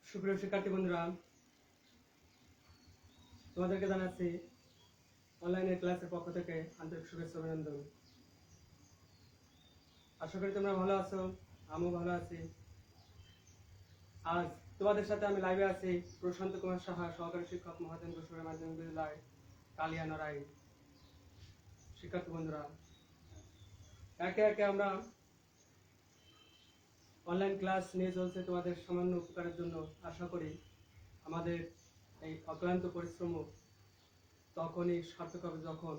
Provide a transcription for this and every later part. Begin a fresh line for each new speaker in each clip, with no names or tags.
সুপ্রিয় শিক্ষার্থী বন্ধুরা, তোমাদেরকে জানাচ্ছি অনলাইনে ক্লাসের পক্ষ থেকে আন্তরিক শুভেচ্ছা অভিনন্দন। আশা করি তোমরা ভালো আছো, আমিও ভালো আছি। আজ তোমাদের সাথে আমি লাইভে আছি প্রশান্ত কুমার সাহা, সহকারী শিক্ষক, মহাজন গোসরের মাধ্যমিক বিদ্যালয় কালিয়া নড়াই। শিক্ষার্থী বন্ধুরা, একে একে আমরা অনলাইন ক্লাস নিয়ে চলছে তোমাদের সামান্য উপকারের জন্য। আশা করি আমাদের এই অক্লান্ত পরিশ্রম তখনই সার্থক হবে যখন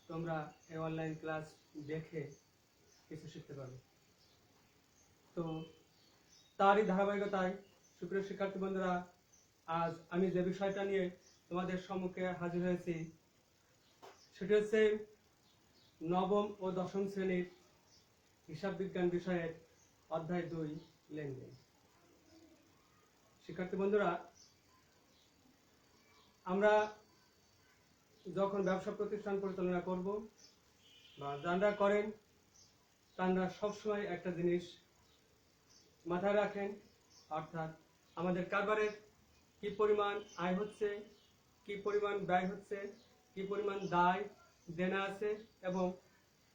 তোমরা এই অনলাইন ক্লাস দেখে কিছু শিখতে পারবে। তো তারই ধারাবাহিকতায় সুপ্রিয় শিক্ষার্থী বন্ধুরা, আজ আমি যে বিষয়টা নিয়ে তোমাদের সম্মুখে হাজির হয়েছি সেটি হচ্ছে নবম ও দশম শ্রেণীর হিসাব বিজ্ঞান বিষয়ের অধ্যায় 2 লেনদেন। শিক্ষার্থী বন্ধুরা, আমরা যখন ব্যবসা প্রতিষ্ঠান পরিচালনা করব বা যারা করেন তারা সবসময় একটা জিনিস মাথায় রাখেন, অর্থাৎ আমাদের কারবারের কি পরিমাণ আয় হচ্ছে, কি পরিমাণ ব্যয় হচ্ছে, কি পরিমাণ দায় দেনা আছে এবং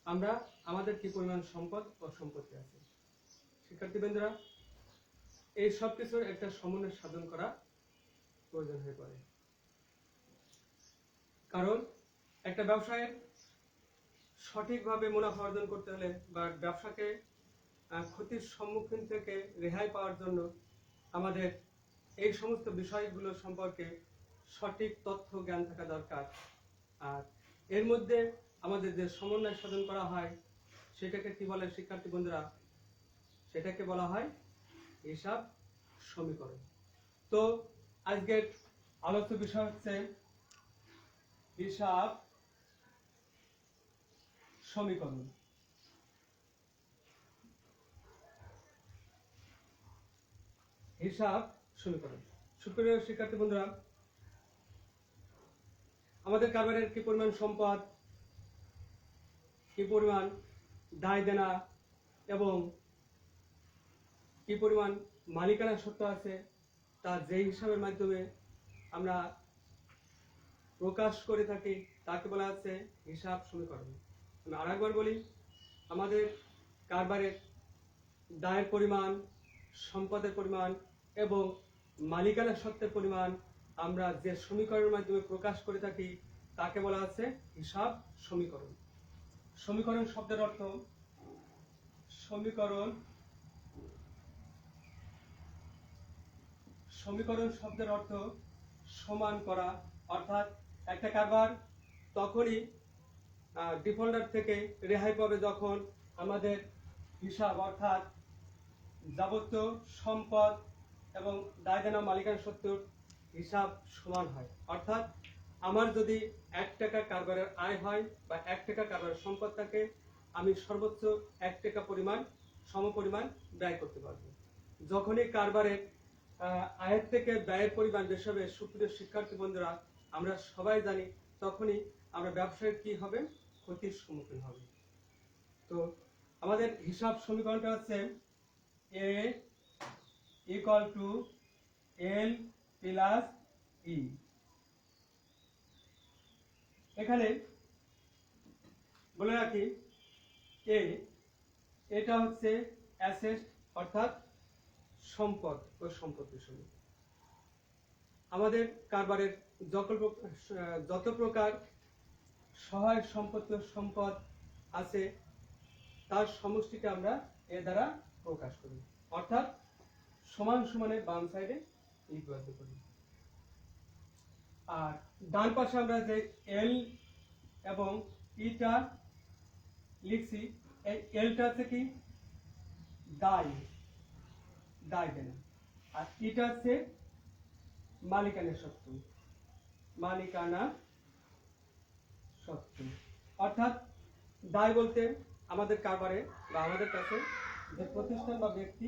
আমরা আমাদের কি পরিমাণ সম্পদ ও সম্পত্তি আছে। শিক্ষার্থী বন্ধুরা, এই সব কিছুর একটা সমন্বয় সাধন করা প্রয়োজন হয়ে পড়ে। কারণ একটা ব্যবসায় সঠিকভাবে মুনাফা অর্জন করতে হলে বা ব্যবসাকে ক্ষতির সম্মুখীন থেকে রেহাই পাওয়ার জন্য আমাদের এই সমস্ত বিষয়গুলো সম্পর্কে সঠিক তথ্য জ্ঞান থাকা দরকার। আর এর মধ্যে আমাদের যে সমন্বয় সাধন করা হয় সেটাকে কি বলে শিক্ষার্থী বন্ধুরা? সেটাকে বলা হয় হিসাব সমীকরণ। তো আজকের আলোচ্য বিষয় হচ্ছে হিসাব সমীকরণ। হিসাব সমীকরণ। সুপ্রিয় শিক্ষার্থী বন্ধুরা, আমাদের কারবারের কি পরিমাণ সম্পদ, কি পরিমাণ দায় দেনা এবং কি পরিমাণ মালিকানা সত্ত্ব আছে তা যে হিসাবের মাধ্যমে আমরা প্রকাশ করে থাকি তাকে বলা হচ্ছে হিসাব সমীকরণ। আমি আরেকবার বলি, আমাদের কারবারের দায়ের পরিমাণ, সম্পদের পরিমাণ এবং মালিকানা সত্ত্বের পরিমাণ আমরা যে সমীকরণের মাধ্যমে প্রকাশ করে থাকি তাকে বলা হচ্ছে হিসাব সমীকরণ। সমীকরণ শব্দের অর্থ সমীকরণ শব্দের অর্থ সমান করা, অর্থাৎ একটা কারবার তখনই ডিফল্টার থেকে রেহাই পাবে যখন আমাদের হিসাব অর্থাৎ যাবতীয় সম্পদ এবং দায় দেনা মালিকানা সত্ত্বের হিসাব সমান হয়। অর্থাৎ আমার যদি 1 টাকা কারবারের আয় হয় বা 1 টাকা কারবারের সম্পদ থাকে, আমি সর্বোচ্চ 1 টাকা পরিমাণ সমপরিমাণ ব্যয় করতে পারবো। যখনই কারবারের আয়ের থেকে ব্যয়ের পরিমাণ বেশি হবে, সুপ্রিয় শিক্ষার্থী বন্ধুরা, আমরা সবাই জানি তখনই আমরা ব্যবসায়ের কি হবে, ক্ষতির সম্মুখীন হবে। তো আমাদের হিসাব সমীকরণটা হচ্ছে A equal to L plus E। এখানে বলে রাখি এটা হচ্ছে অ্যাসেট অর্থাৎ সম্পদ ও সম্পত্তি সমূহ। আমাদের কারবারের যত প্রকার সহায়ক সম্পত্তি ও সম্পদ আছে তার সমষ্টিকে আমরা এ দ্বারা প্রকাশ করি, অর্থাৎ সমান সমানে বাম সাইডে লিপিবদ্ধ করি। আর ডান পাশে আমরা যে এল এবং ইটা লিখছি, এই এলটা হচ্ছে কি দায় দেনা, আর ইটা হচ্ছে মালিকানা সত্ত্ব। অর্থাৎ দায় বলতে আমাদের কারবারে বা আমাদের কাছে যে প্রতিষ্ঠান বা ব্যক্তি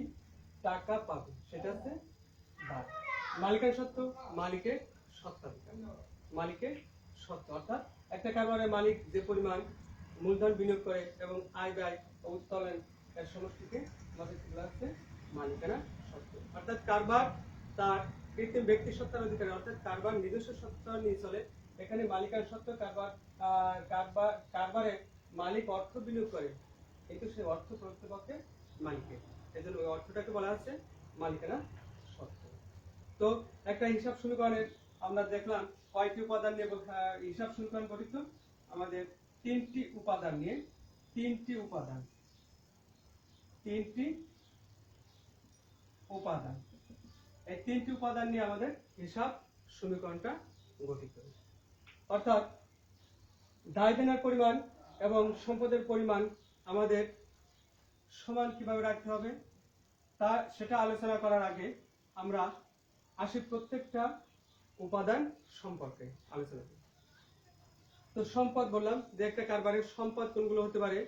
টাকা পাবে সেটা হচ্ছে দায়। মালিকানা সত্ত্ব মালিকের সত্ত্বাধিকার, অর্থাৎ একটা কারবারের মালিক যে পরিমাণ মূলধন বিনিয়োগ করে এবং আয় ব্যয় ও উত্তোলন এর সমষ্টিকে আমাদের কি বলা হচ্ছে মালিকানা সত্ত্ব। অর্থাৎ কারবার তার কৃত্রিম ব্যক্তি সত্তার অধিকারী, অর্থাৎ কারবার নিজস্ব সত্তা নিয়ে চলে। এখানে মালিকানা সত্ত্ব কারবারে মালিক অর্থ বিনিয়োগ করে, কিন্তু সেই অর্থ প্রকৃতপক্ষে মালিকের, এজন্য ওই অর্থটাকে বলা হচ্ছে মালিকানা সত্ত্ব। তো একটা হিসাব সমীকরণের আমরা দেখলাম কয়টি উপাদান নিয়ে হিসাব সমীকরণ গঠিত, আমাদের তিনটি উপাদান নিয়ে, তিনটি উপাদান এই তিনটি উপাদান নিয়ে আমাদের হিসাব সমীকরণটা গঠিত। অর্থাৎ দায় দেনার পরিমাণ এবং সম্পদের পরিমাণ আমাদের সমান কিভাবে রাখতে হবে তা সেটা আলোচনা করার আগে আমরা আসি প্রত্যেকটা উপাদান সম্পর্কে আলোচনা করি। তো সম্পদ বললাম যে একটা কারবারের সম্পদ কোনগুলো হতে পারে,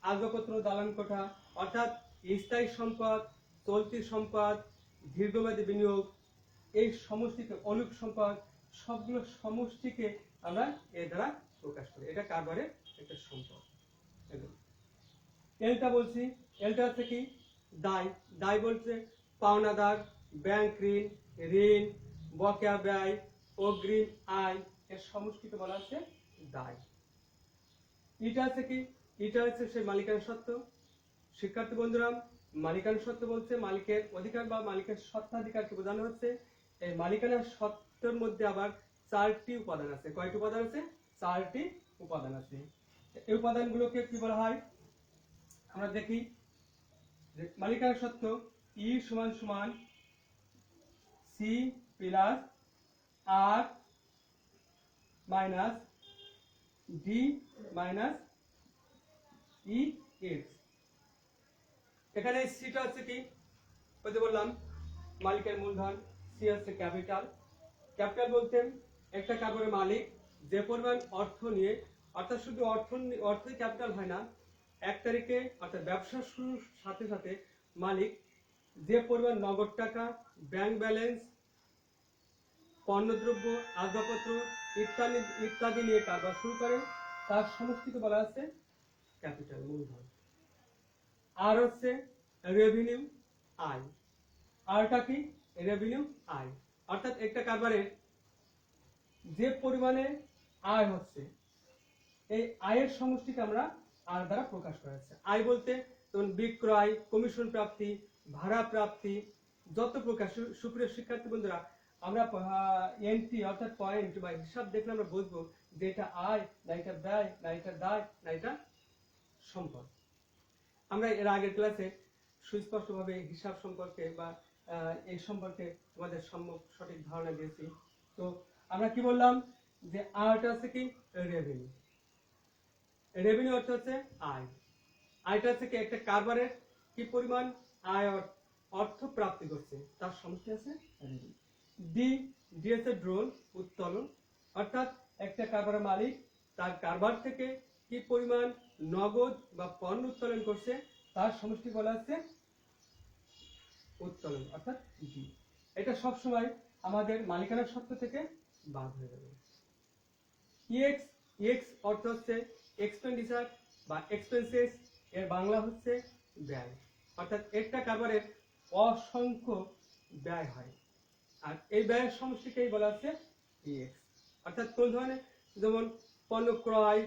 আসবাবপত্র, দালান কোঠা, অর্থাৎ স্থায়ী সম্পদ, চলতি সম্পদ, দীর্ঘমেয়াদী বিনিয়োগ, এই সমষ্টিকে অলুক সম্পদ, সবগুলো সমষ্টিকে আমরা এর দ্বারা প্রকাশ করি। এটা কারবারের একটা সম্পদ। এলটা বলছি, এলটা হচ্ছে কি দায়। দায় বলছে পাওনাদার, ব্যাংক ঋণ, ঋণ, বকেয়া ব্যয়, অগ্রিম আয়, এর সমষ্টিকে বলা হচ্ছে দায়। এটা হচ্ছে কি, এটা হচ্ছে সেই মালিকানা সত্ত্ব। শিক্ষার্থী বন্ধুরা, মালিকানা সত্ত্ব বলছে মালিকের অধিকার বা মালিকের স্বত্বাধিকারকে বোঝানো হচ্ছে। এই মালিকানা সত্ত্বের মধ্যে আবার চারটি উপাদান আছে। কয়টি উপাদান আছে? চারটি উপাদান আছে। এই উপাদানগুলোকে কি বলা হয় আমরা দেখি যে মালিকানা সত্ত্ব ই সমান সমান সি প্লাস আর minus D minus E x. এখানে সিটা হচ্ছে কি, ওই যে বললাম মালিকের মূলধন, সি হচ্ছে ক্যাপিটাল। ক্যাপিটাল বলতে একটা কারবারের মালিক যে পরিমাণ অর্থ নিয়ে, অর্থাৎ শুধু অর্থই ক্যাপিটাল হয় না, এক তারিখে অর্থাৎ ব্যবসা শুরুর সাথে সাথে মালিক যে পরিমাণ নগদ টাকা, ব্যাংক ব্যালেন্স, পণ্যদ্রব্য, আসবাবপত্র ইত্যাদি নিয়ে কারবার শুরু করে তার সমষ্টিকে বলা হচ্ছে ক্যাপিটাল, মূলধন। আর হচ্ছে রেভিনিউ, আয়। আরটা কি? রেভিনিউ, আয়। অর্থাৎ একটা কারবারের যে পরিমাণে আয় হচ্ছে, এই আয়ের সমষ্টিকে আমরা আর দ্বারা প্রকাশ করা হচ্ছে। আয় বলতে যেমন বিক্রয়, কমিশন প্রাপ্তি, ভাড়া প্রাপ্তি, যত প্রকার। সুপ্রিয় শিক্ষার্থী বন্ধুরা, আমরা এন্ট্রি অর্থাৎ পয়েন্ট বা হিসাব দেখলে আমরা বুঝবো যে এটা আয় না এটা ব্যয় না এটা দায় না এটা সম্পদ। আমরা এর আগের ক্লাসে সুস্পষ্টভাবে হিসাব সম্পর্কে বা এই সম্পর্কে তোমাদের সম্যক সঠিক ধারণা দিয়েছি। তো আমরা কি বললাম যে আয়টা হচ্ছে কি রেভিনিউ। রেভিনিউ অর্থ হচ্ছে আয়। আয়টা হচ্ছে কি একটা কারবারের কি পরিমাণ আয় অর্থ প্রাপ্তি করছে তার সমষ্টি আছে রেভিনিউ। ডি, ডি হচ্ছে ড্রোন, উত্তোলন। অর্থাৎ একটা কারবারের মালিক তার কারবার থেকে কি পরিমাণ নগদ বা পণ্য উত্তোলন করছে তার সমষ্টি বলা হচ্ছে উত্তোলন, অর্থাৎ ডি। এটা সবসময় আমাদের মালিকানার সত্ত্ব থেকে বাদ হয়ে যাবে। ইএক্স, ইএক্স অর্থ হচ্ছে এক্সপেন্ডিচার বা এক্সপেন্সেস, এর বাংলা হচ্ছে ব্যয়। অর্থাৎ একটা কারবারের অসংখ্য ব্যয় হয় আর এই ব্যয়ের সমষ্টিকেই বলা হচ্ছে ইএক্স। অর্থাৎ কোন ধরনের, যেমন পণ্য ক্রয়,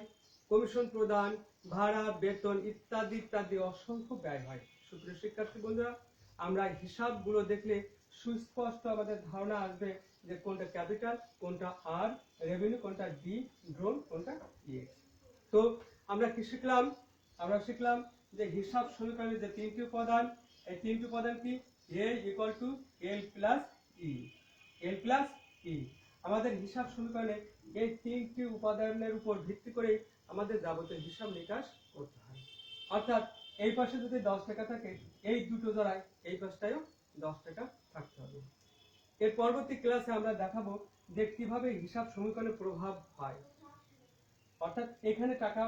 কমিশন প্রদান, ভাড়া, বেতন ইত্যাদি ইত্যাদি অসংখ্য ব্যয় হয়। সুপ্রিয় শিক্ষার্থী বন্ধুরা, আমরা হিসাবগুলো দেখলে সুস্পষ্ট আমাদের ধারণা আসবে যে কোনটা ক্যাপিটাল, কোনটা আর রেভিনিউ, কোনটা ডি ড্রোন, কোনটা ইএক্স। তো আমরা কি শিখলাম? আমরা শিখলাম যে হিসাব সমীকরণের যে তিনটি উপাদান, এই তিনটি উপাদান কি? A equal to L plus E, L plus E. আমাদের হিসাব সমীকরণে এই তিনটি উপাদানের উপর ভিত্তি করে আমাদের যাবতীয় হিসাব নিকাশ করতে হয়। অর্থাৎ এই পাশে যদি 10 টাকা থাকে, এই দুটো দ্বারাই এই পাশটায়ও 10 টাকা থাকতে হবে। এর পরবর্তী ক্লাসে আমরা দেখাবো যে কিভাবে হিসাব সমীকরণের প্রভাব হয়। অর্থাৎ এখানে টাকা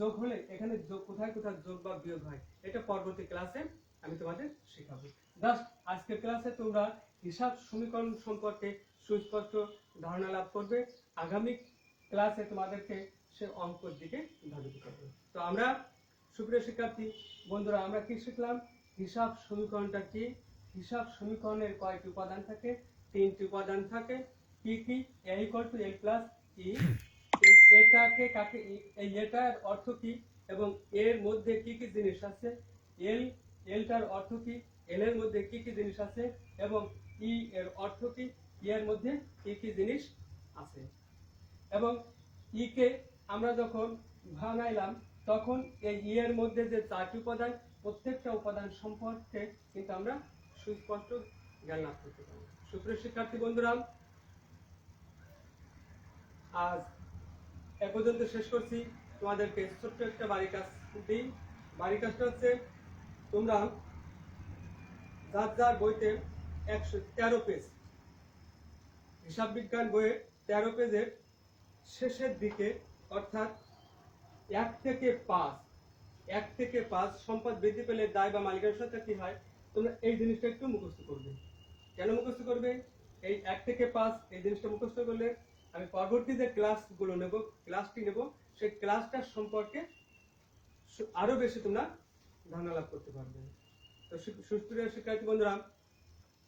যোগ হলে এখানে কোথায় কোথায় যোগ বা বিয়োগ হয়, এটা পরবর্তী ক্লাসে আমি তোমাদের শেখাবো। জাস্ট আজকের ক্লাসে তোমরা হিসাব সমীকরণ সম্পর্কে সুস্পষ্ট ধারণা লাভ করবে। আগামী ক্লাসে তোমাদেরকে সে অঙ্কর দিকে ধাবিত করবে। তো আমরা সুপ্রিয় শিক্ষার্থী বন্ধুরা, আমরা কি শিখলাম? হিসাব সমীকরণটা কি? হিসাব সমীকরণের কয়টি উপাদান থাকে? 3টি উপাদান থাকে। কি কি? a = l + e। এটাকে কাকে, এই এটার অর্থ কি এবং এর মধ্যে কি কি জিনিস আছে? এলটার অর্থ কি? এল এর মধ্যে কি কি জিনিস আছে? এবং ই এর অর্থ কি? ই এর মধ্যে কি কি জিনিস আছে? এবং ই কে আমরা যখন ভাঙাইলাম তখন এই ই এর মধ্যে যে 4টি উপাদান, প্রত্যেকটা উপাদান সম্পর্কে কিন্তু আমরা সুস্পষ্ট জ্ঞান লাভ করতে পারি। সুপ্রিয় শিক্ষার্থী বন্ধুরা, আজ এ পর্যন্ত শেষ করছি। তোমাদেরকে ছোট্ট একটা বাড়ি কাজ দিই। বাড়ি কাজটা হচ্ছে, তোমরা যার যার বইতে 113 পেজ, হিসাব বিজ্ঞান বইয়ের 13 পেজের শেষের দিকে, অর্থাৎ 1 থেকে 5 সম্পদ বৃদ্ধি পেলে দায় বা মালিকানার সাথে কি হয়, তোমরা এই জিনিসটা একটু মুখস্থ করবে। কেন মুখস্থ করবে? এই 1 থেকে 5 এই জিনিসটা মুখস্থ করলে আমি পরবর্তী যে ক্লাসগুলো নেব, ক্লাসটি নেব, সেই ক্লাসটার সম্পর্কে আরো বেশি তোমরা ধারণা লাভ করতে পারবে। তো সুপ্রিয় শিক্ষার্থী বন্ধুরা,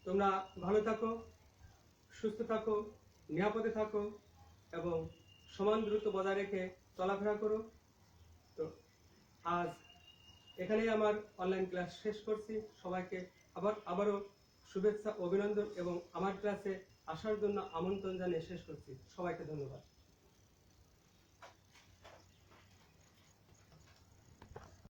তোমরা ভালো থাকো, সুস্থ থাকো, নিরাপদে থাকো এবং সমান দূরত্ব বজায় রেখে চলাফেরা করো। তো আজ এখানেই আমার অনলাইন ক্লাস শেষ করছি। সবাইকে আবারও শুভেচ্ছা, অভিনন্দন এবং আমার ক্লাসে আসার জন্য আমন্ত্রণ জানিয়ে শেষ করছি। সবাইকে ধন্যবাদ।